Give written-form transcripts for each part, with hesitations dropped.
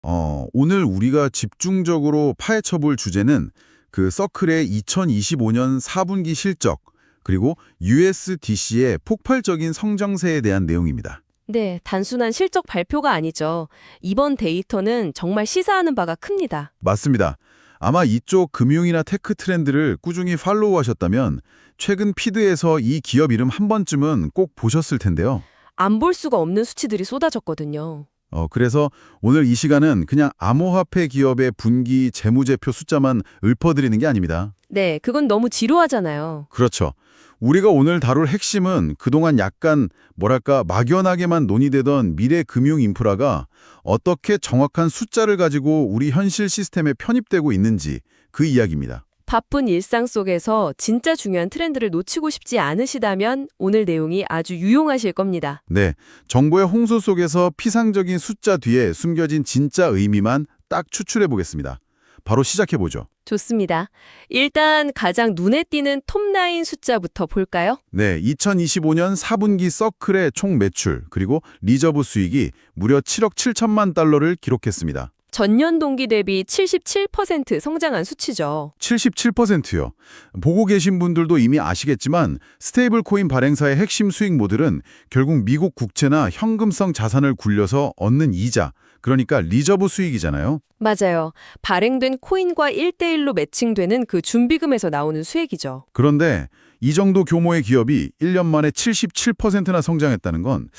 오늘 우리가 집중적으로 파헤쳐 볼 주제는 그 서클의 2025년 4분기 실적, 그리고 USDC의 폭발적인 성장세에 대한 내용입니다. 네, 단순한 실적 발표가 아니죠. 이번 데이터는 정말 시사하는 바가 큽니다. 맞습니다. 아마 이쪽 금융이나 테크 트렌드를 꾸준히 팔로우하셨다면 최근 피드에서 이 기업 이름 한 번쯤은 꼭 보셨을 텐데요. 안 볼 수가 없는 수치들이 쏟아졌거든요. 그래서 오늘 이 시간은 그냥 암호화폐 기업의 분기 재무제표 숫자만 읊어드리는 게 아닙니다. 네, 그건 너무 지루하잖아요. 그렇죠. 우리가 오늘 다룰 핵심은 그동안 약간 막연하게만 논의되던 미래 금융 인프라가 어떻게 정확한 숫자를 가지고 우리 현실 시스템에 편입되고 있는지 그 이야기입니다. 바쁜 일상 속에서 진짜 중요한 트렌드를 놓치고 싶지 않으시다면 오늘 내용이 아주 유용하실 겁니다. 네, 정보의 홍수 속에서 피상적인 숫자 뒤에 숨겨진 진짜 의미만 딱 추출해 보겠습니다. 바로 시작해 보죠. 좋습니다. 일단 가장 눈에 띄는 톱라인 숫자부터 볼까요? 네, 2025년 4분기 서클의 총 매출 그리고 리저브 수익이 무려 7억 7천만 달러를 기록했습니다. 전년 동기 대비 77% 성장한 수치죠. 77%요. 보고 계신 분들도 이미 아시겠지만 스테이블 코인 발행사의 핵심 수익 모델은 결국 미국 국채나 현금성 자산을 굴려서 얻는 이자, 그러니까 리저브 수익이잖아요. 맞아요. 발행된 코인과 1대1로 매칭되는 그 준비금에서 나오는 수익이죠. 그런데 이 정도 규모의 기업이 1년 만에 77%나 성장했다는 건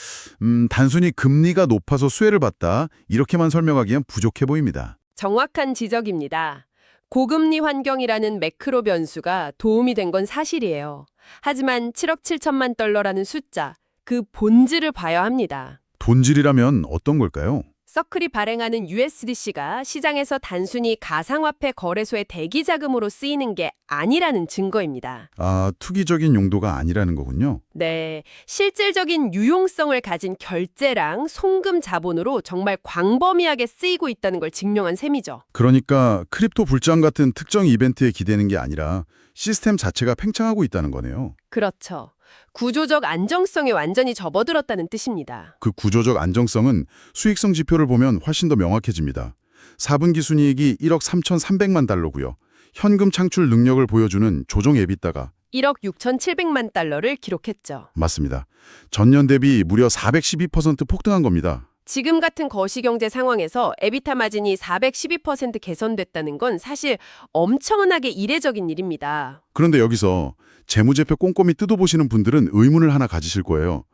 단순히 금리가 높아서 수혜를 봤다 이렇게만 설명하기엔 부족해 보입니다. 정확한 지적입니다. 고금리 환경이라는 매크로 변수가 도움이 된 건 사실이에요. 하지만 7억 7천만 달러라는 숫자, 그 본질을 봐야 합니다. 돈질이라면 어떤 걸까요? 서클이 발행하는 USDC가 시장에서 단순히 가상화폐 거래소의 대기 자금으로 쓰이는 게 아니라는 증거입니다. 투기적인 용도가 아니라는 거군요. 네, 실질적인 유용성을 가진 결제랑 송금 자본으로 정말 광범위하게 쓰이고 있다는 걸 증명한 셈이죠. 그러니까 크립토 불장 같은 특정 이벤트에 기대는 게 아니라 시스템 자체가 팽창하고 있다는 거네요. 그렇죠. 구조적 안정성에 완전히 접어들었다는 뜻입니다. 그 구조적 안정성은 수익성 지표를 보면 훨씬 더 명확해집니다. 4분기 순이익이 1억 3,300만 달러고요. 현금 창출 능력을 보여주는 조정 에비타가 1억 6,700만 달러를 기록했죠. 맞습니다. 전년 대비 무려 412% 폭등한 겁니다. 지금 같은 거시경제 상황에서 에비타 마진이 412% 개선됐다는 건 사실 엄청나게 이례적인 일입니다. 그런데 여기서 재무제표 꼼꼼히 뜯어보시는 분들은 의문을 하나 가지실 거예요.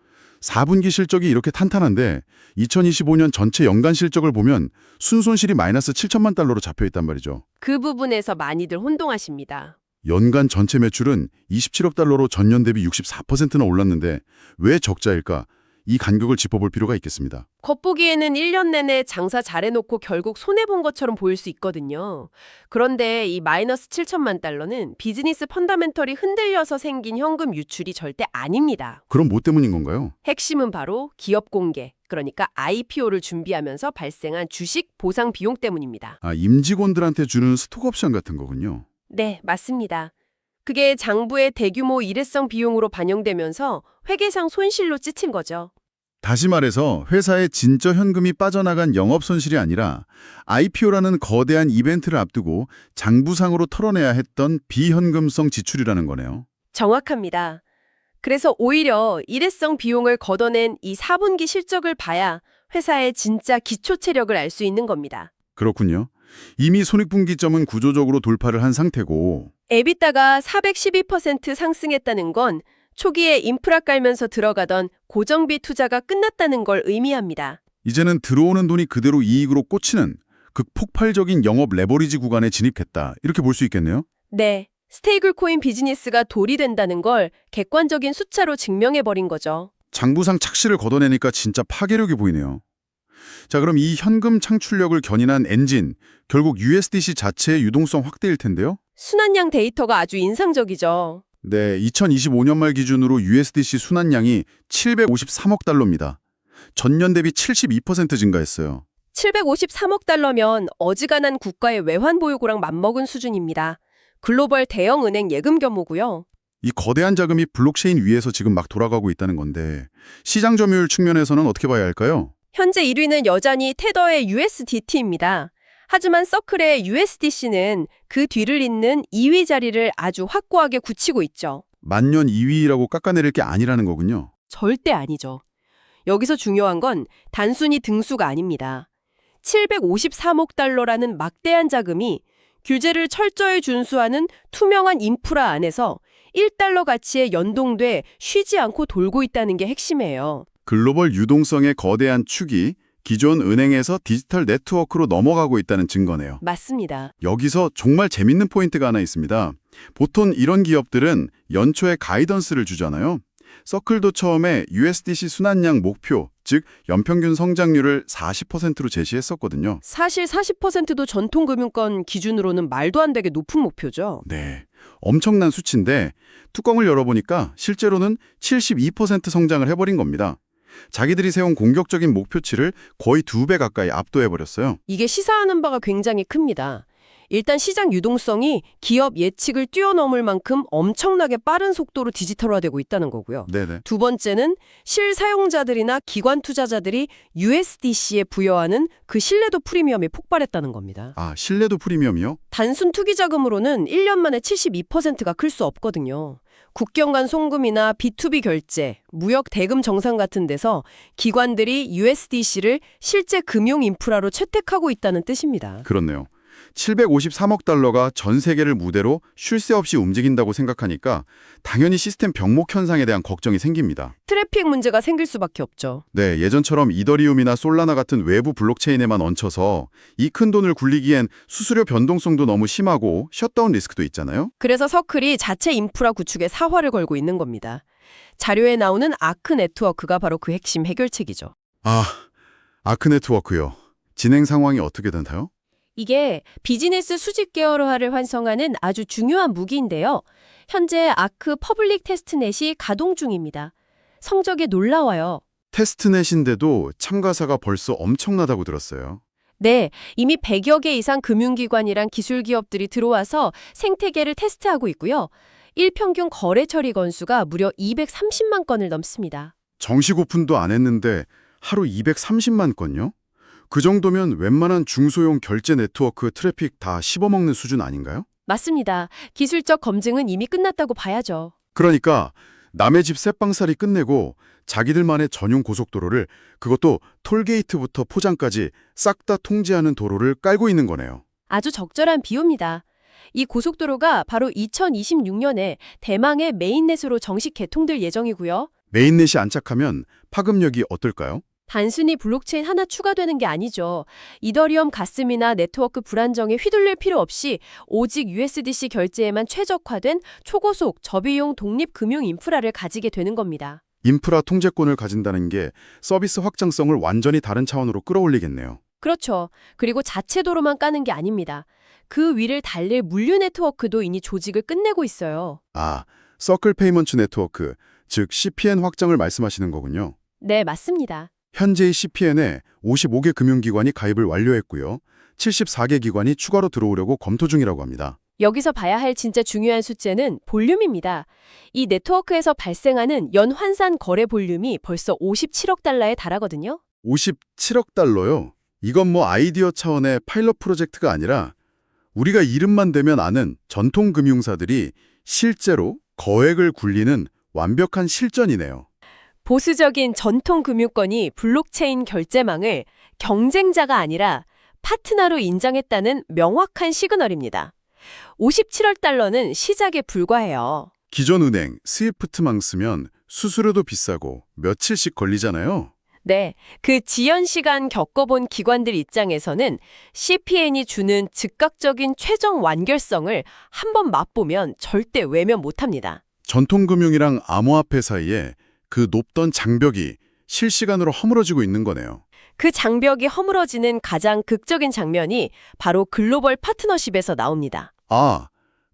4분기 실적이 이렇게 탄탄한데 2025년 전체 연간 실적을 보면 순손실이 마이너스 7천만 달러로 잡혀있단 말이죠. 그 부분에서 많이들 혼동하십니다. 연간 전체 매출은 27억 달러로 전년 대비 64%나 올랐는데 왜 적자일까? 이 간격을 짚어볼 필요가 있겠습니다. 겉보기에는 1년 내내 장사 잘해놓고 결국 손해본 것처럼 보일 수 있거든요. 그런데 이 마이너스 7천만 달러는 비즈니스 펀더멘털이 흔들려서 생긴 현금 유출이 절대 아닙니다. 그럼 뭐 때문인 건가요? 핵심은 바로 기업 공개, 그러니까 IPO를 준비하면서 발생한 주식 보상 비용 때문입니다. 임직원들한테 주는 스톡옵션 같은 거군요. 네, 맞습니다. 그게 장부의 대규모 일회성 비용으로 반영되면서 회계상 손실로 찌친 거죠. 다시 말해서 회사의 진짜 현금이 빠져나간 영업 손실이 아니라 IPO라는 거대한 이벤트를 앞두고 장부상으로 털어내야 했던 비현금성 지출이라는 거네요. 정확합니다. 그래서 오히려 일회성 비용을 걷어낸 이 4분기 실적을 봐야 회사의 진짜 기초 체력을 알 수 있는 겁니다. 그렇군요. 이미 손익분기점은 구조적으로 돌파를 한 상태고 에비타가 412% 상승했다는 건 초기에 인프라 깔면서 들어가던 고정비 투자가 끝났다는 걸 의미합니다. 이제는 들어오는 돈이 그대로 이익으로 꽂히는 극폭발적인 영업 레버리지 구간에 진입했다. 이렇게 볼 수 있겠네요. 네, 스테이블 코인 비즈니스가 돌이 된다는 걸 객관적인 숫자로 증명해버린 거죠. 장부상 착시를 걷어내니까 진짜 파괴력이 보이네요. 자, 그럼 이 현금 창출력을 견인한 엔진, 결국 USDC 자체의 유동성 확대일 텐데요. 순환량 데이터가 아주 인상적이죠. 네, 2025년 말 기준으로 USDC 순환량이 753억 달러입니다. 전년 대비 72% 증가했어요. 753억 달러면 어지간한 국가의 외환 보유고랑 맞먹은 수준입니다. 글로벌 대형 은행 예금 규모고요. 이 거대한 자금이 블록체인 위에서 지금 막 돌아가고 있다는 건데 시장 점유율 측면에서는 어떻게 봐야 할까요? 현재 1위는 여전히 테더의 USDT입니다. 하지만 서클의 USDC는 그 뒤를 잇는 2위 자리를 아주 확고하게 굳히고 있죠. 만년 2위라고 깎아내릴 게 아니라는 거군요. 절대 아니죠. 여기서 중요한 건 단순히 등수가 아닙니다. 753억 달러라는 막대한 자금이 규제를 철저히 준수하는 투명한 인프라 안에서 1달러 가치에 연동돼 쉬지 않고 돌고 있다는 게 핵심이에요. 글로벌 유동성의 거대한 축이 기존 은행에서 디지털 네트워크로 넘어가고 있다는 증거네요. 맞습니다. 여기서 정말 재밌는 포인트가 하나 있습니다. 보통 이런 기업들은 연초에 가이던스를 주잖아요. 서클도 처음에 USDC 순환량 목표, 즉 연평균 성장률을 40%로 제시했었거든요. 사실 40%도 전통금융권 기준으로는 말도 안 되게 높은 목표죠. 네, 엄청난 수치인데 뚜껑을 열어보니까 실제로는 72% 성장을 해버린 겁니다. 자기들이 세운 공격적인 목표치를 거의 2배 가까이 압도해버렸어요. 이게 시사하는 바가 굉장히 큽니다. 일단 시장 유동성이 기업 예측을 뛰어넘을 만큼 엄청나게 빠른 속도로 디지털화되고 있다는 거고요. 네네. 두 번째는 실사용자들이나 기관 투자자들이 USDC에 부여하는 그 신뢰도 프리미엄이 폭발했다는 겁니다. 아, 신뢰도 프리미엄이요? 단순 투기 자금으로는 1년 만에 72%가 클 수 없거든요. 국경 간 송금이나 B2B 결제, 무역 대금 정산 같은 데서 기관들이 USDC를 실제 금융 인프라로 채택하고 있다는 뜻입니다. 그렇네요. 753억 달러가 전 세계를 무대로 쉴 새 없이 움직인다고 생각하니까 당연히 시스템 병목 현상에 대한 걱정이 생깁니다. 트래픽 문제가 생길 수밖에 없죠. 네, 예전처럼 이더리움이나 솔라나 같은 외부 블록체인에만 얹혀서 이 큰 돈을 굴리기엔 수수료 변동성도 너무 심하고 셧다운 리스크도 있잖아요. 그래서 서클이 자체 인프라 구축에 사활을 걸고 있는 겁니다. 자료에 나오는 아크 네트워크가 바로 그 핵심 해결책이죠. 아, 아크 네트워크요. 진행 상황이 어떻게 되나요? 이게 비즈니스 수직 계열화를 완성하는 아주 중요한 무기인데요. 현재 아크 퍼블릭 테스트넷이 가동 중입니다. 성적이 놀라워요. 테스트넷인데도 참가사가 벌써 엄청나다고 들었어요. 네, 이미 100여 개 이상 금융기관이랑 기술기업들이 들어와서 생태계를 테스트하고 있고요. 일평균 거래 처리 건수가 무려 230만 건을 넘습니다. 정식 오픈도 안 했는데 하루 230만 건요? 그 정도면 웬만한 중소형 결제 네트워크 트래픽 다 씹어먹는 수준 아닌가요? 맞습니다. 기술적 검증은 이미 끝났다고 봐야죠. 그러니까 남의 집 새빵살이 끝내고 자기들만의 전용 고속도로를, 그것도 톨게이트부터 포장까지 싹 다 통제하는 도로를 깔고 있는 거네요. 아주 적절한 비유입니다. 이 고속도로가 바로 2026년에 대망의 메인넷으로 정식 개통될 예정이고요. 메인넷이 안착하면 파급력이 어떨까요? 단순히 블록체인 하나 추가되는 게 아니죠. 이더리움 가슴이나 네트워크 불안정에 휘둘릴 필요 없이 오직 USDC 결제에만 최적화된 초고속 저비용 독립 금융 인프라를 가지게 되는 겁니다. 인프라 통제권을 가진다는 게 서비스 확장성을 완전히 다른 차원으로 끌어올리겠네요. 그렇죠. 그리고 자체 도로만 까는 게 아닙니다. 그 위를 달릴 물류 네트워크도 이미 조직을 끝내고 있어요. 아, 서클 페이먼트 네트워크, 즉 CPN 확장을 말씀하시는 거군요. 네, 맞습니다. 현재의 CPN에 55개 금융기관이 가입을 완료했고요. 74개 기관이 추가로 들어오려고 검토 중이라고 합니다. 여기서 봐야 할 진짜 중요한 숫자는 볼륨입니다. 이 네트워크에서 발생하는 연 환산 거래 볼륨이 벌써 57억 달러에 달하거든요. 57억 달러요? 이건 뭐 아이디어 차원의 파일럿 프로젝트가 아니라 우리가 이름만 대면 아는 전통 금융사들이 실제로 거액을 굴리는 완벽한 실전이네요. 보수적인 전통 금융권이 블록체인 결제망을 경쟁자가 아니라 파트너로 인정했다는 명확한 시그널입니다. 57억 달러는 시작에 불과해요. 기존 은행, 스위프트망 쓰면 수수료도 비싸고 며칠씩 걸리잖아요. 네, 그 지연 시간 겪어본 기관들 입장에서는 CPN이 주는 즉각적인 최종 완결성을 한번 맛보면 절대 외면 못합니다. 전통금융이랑 암호화폐 사이에 그 높던 장벽이 실시간으로 허물어지고 있는 거네요. 그 장벽이 허물어지는 가장 극적인 장면이 바로 글로벌 파트너십에서 나옵니다. 아,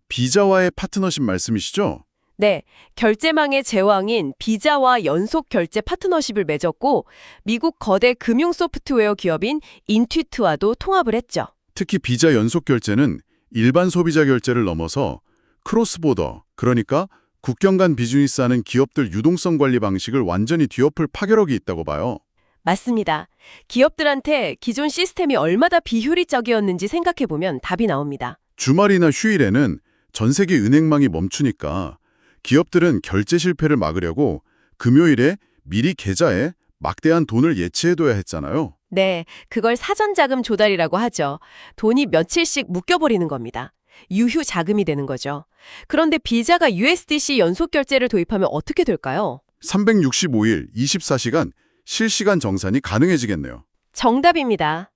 비자와의 파트너십 말씀이시죠? 네, 결제망의 제왕인 비자와 연속 결제 파트너십을 맺었고 미국 거대 금융 소프트웨어 기업인 인투이트와도 통합을 했죠. 특히 비자 연속 결제는 일반 소비자 결제를 넘어서 크로스보더, 그러니까 국경 간 비즈니스하는 기업들 유동성 관리 방식을 완전히 뒤엎을 파괴력이 있다고 봐요. 맞습니다. 기업들한테 기존 시스템이 얼마나 비효율적이었는지 생각해보면 답이 나옵니다. 주말이나 휴일에는 전 세계 은행망이 멈추니까 기업들은 결제 실패를 막으려고 금요일에 미리 계좌에 막대한 돈을 예치해둬야 했잖아요. 네, 그걸 사전자금 조달이라고 하죠. 돈이 며칠씩 묶여버리는 겁니다. 유휴 자금이 되는 거죠. 그런데 비자가 USDC 연속 결제를 도입하면 어떻게 될까요? 365일 24시간 실시간 정산이 가능해지겠네요. 정답입니다.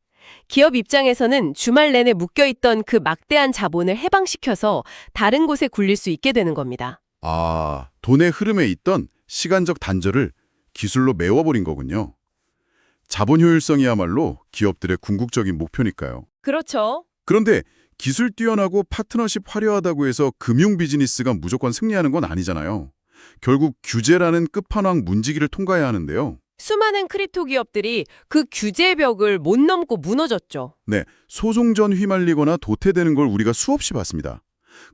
기업 입장에서는 주말 내내 묶여있던 그 막대한 자본을 해방시켜서 다른 곳에 굴릴 수 있게 되는 겁니다. 아, 돈의 흐름에 있던 시간적 단절을 기술로 메워버린 거군요. 자본 효율성이야말로 기업들의 궁극적인 목표니까요. 그렇죠. 그런데 기술 뛰어나고 파트너십 화려하다고 해서 금융 비즈니스가 무조건 승리하는 건 아니잖아요. 결국 규제라는 끝판왕 문지기를 통과해야 하는데요. 수많은 크립토 기업들이 그 규제 벽을 못 넘고 무너졌죠. 네, 소송전 휘말리거나 도태되는 걸 우리가 수없이 봤습니다.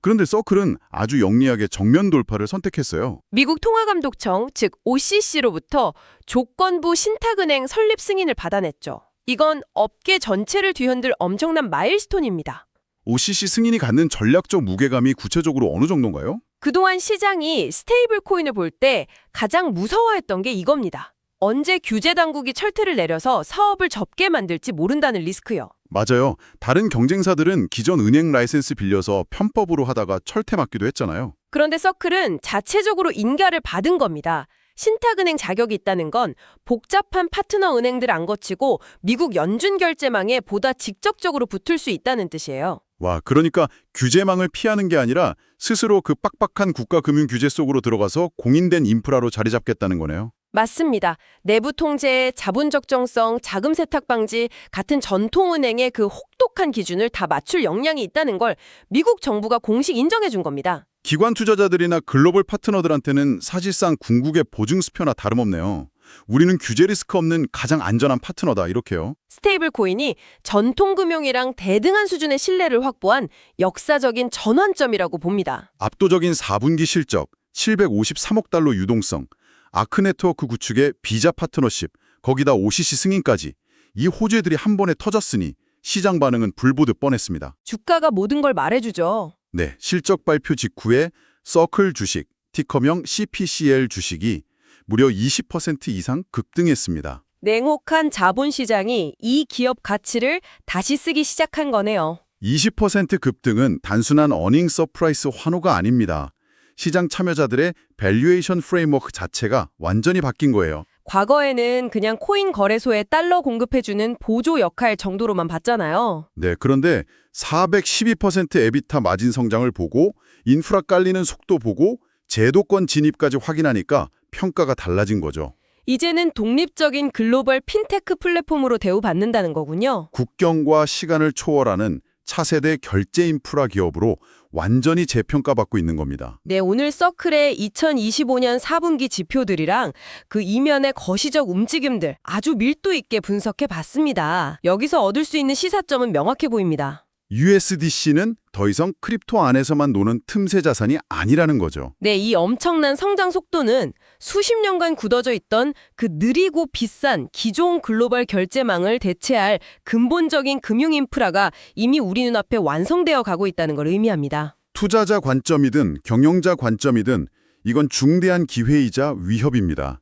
그런데 서클은 아주 영리하게 정면 돌파를 선택했어요. 미국 통화감독청, 즉 OCC로부터 조건부 신탁은행 설립 승인을 받아냈죠. 이건 업계 전체를 뒤흔들 엄청난 마일스톤입니다. OCC 승인이 갖는 전략적 무게감이 구체적으로 어느 정도인가요? 그동안 시장이 스테이블 코인을 볼 때 가장 무서워했던 게 이겁니다. 언제 규제 당국이 철퇴를 내려서 사업을 접게 만들지 모른다는 리스크요. 맞아요. 다른 경쟁사들은 기존 은행 라이센스 빌려서 편법으로 하다가 철퇴 맞기도 했잖아요. 그런데 서클은 자체적으로 인가를 받은 겁니다. 신탁은행 자격이 있다는 건 복잡한 파트너 은행들 안 거치고 미국 연준 결제망에 보다 직접적으로 붙을 수 있다는 뜻이에요. 와, 그러니까 규제망을 피하는 게 아니라 스스로 그 빡빡한 국가 금융 규제 속으로 들어가서 공인된 인프라로 자리 잡겠다는 거네요. 맞습니다. 내부 통제, 자본 적정성, 자금 세탁 방지 같은 전통은행의 그 혹독한 기준을 다 맞출 역량이 있다는 걸 미국 정부가 공식 인정해 준 겁니다. 기관 투자자들이나 글로벌 파트너들한테는 사실상 궁극의 보증 수표나 다름없네요. 우리는 규제 리스크 없는 가장 안전한 파트너다, 이렇게요. 스테이블 코인이 전통금융이랑 대등한 수준의 신뢰를 확보한 역사적인 전환점이라고 봅니다. 압도적인 4분기 실적, 753억 달러 유동성, 아크 네트워크 구축의 비자 파트너십, 거기다 OCC 승인까지 이 호재들이 한 번에 터졌으니 시장 반응은 불보듯 뻔했습니다. 주가가 모든 걸 말해주죠. 네, 실적 발표 직후에 서클 주식, 티커명 CPCL 주식이 무려 20% 이상 급등했습니다. 냉혹한 자본시장이 이 기업 가치를 다시 쓰기 시작한 거네요. 20% 급등은 단순한 어닝 서프라이스 환호가 아닙니다. 시장 참여자들의 밸류에이션 프레임워크 자체가 완전히 바뀐 거예요. 과거에는 그냥 코인 거래소에 달러 공급해주는 보조 역할 정도로만 봤잖아요. 네, 그런데 412% 에비타 마진 성장을 보고 인프라 깔리는 속도 보고 제도권 진입까지 확인하니까 평가가 달라진 거죠. 이제는 독립적인 글로벌 핀테크 플랫폼으로 대우받는다는 거군요. 국경과 시간을 초월하는 차세대 결제 인프라 기업으로 완전히 재평가받고 있는 겁니다. 네, 오늘 서클의 2025년 4분기 지표들이랑 그 이면의 거시적 움직임들 아주 밀도 있게 분석해 봤습니다. 여기서 얻을 수 있는 시사점은 명확해 보입니다. USDC는 더 이상 크립토 안에서만 노는 틈새 자산이 아니라는 거죠. 네, 이 엄청난 성장 속도는 수십 년간 굳어져 있던 그 느리고 비싼 기존 글로벌 결제망을 대체할 근본적인 금융 인프라가 이미 우리 눈앞에 완성되어 가고 있다는 걸 의미합니다. 투자자 관점이든 경영자 관점이든 이건 중대한 기회이자 위협입니다.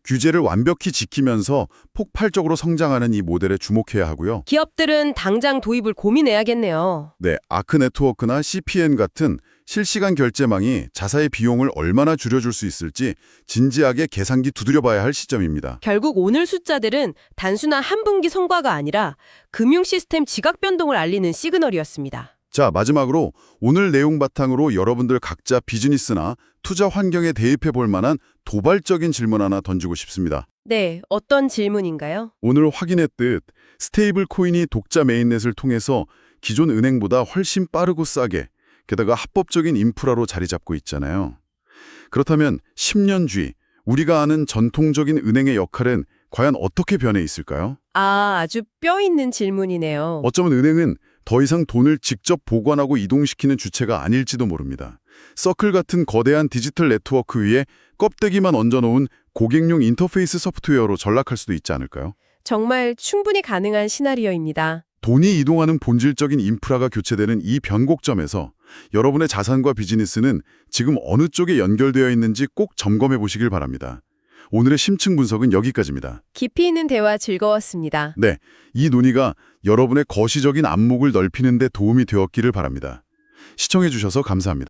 규제를 완벽히 지키면서 폭발적으로 성장하는 이 모델에 주목해야 하고요. 기업들은 당장 도입을 고민해야겠네요. 네, 아크 네트워크나 CPN 같은 실시간 결제망이 자사의 비용을 얼마나 줄여줄 수 있을지 진지하게 계산기 두드려봐야 할 시점입니다. 결국 오늘 숫자들은 단순한 한 분기 성과가 아니라 금융 시스템 지각 변동을 알리는 시그널이었습니다. 자, 마지막으로 오늘 내용 바탕으로 여러분들 각자 비즈니스나 투자 환경에 대입해 볼 만한 도발적인 질문 하나 던지고 싶습니다. 네, 어떤 질문인가요? 오늘 확인했듯 스테이블 코인이 독자 메인넷을 통해서 기존 은행보다 훨씬 빠르고 싸게, 게다가 합법적인 인프라로 자리 잡고 있잖아요. 그렇다면 10년 뒤 우리가 아는 전통적인 은행의 역할은 과연 어떻게 변해 있을까요? 아주 뼈 있는 질문이네요. 어쩌면 은행은 더 이상 돈을 직접 보관하고 이동시키는 주체가 아닐지도 모릅니다. 서클 같은 거대한 디지털 네트워크 위에 껍데기만 얹어놓은 고객용 인터페이스 소프트웨어로 전락할 수도 있지 않을까요? 정말 충분히 가능한 시나리오입니다. 돈이 이동하는 본질적인 인프라가 교체되는 이 변곡점에서 여러분의 자산과 비즈니스는 지금 어느 쪽에 연결되어 있는지 꼭 점검해 보시길 바랍니다. 오늘의 심층 분석은 여기까지입니다. 깊이 있는 대화 즐거웠습니다. 네, 이 논의가 여러분의 거시적인 안목을 넓히는 데 도움이 되었기를 바랍니다. 시청해 주셔서 감사합니다.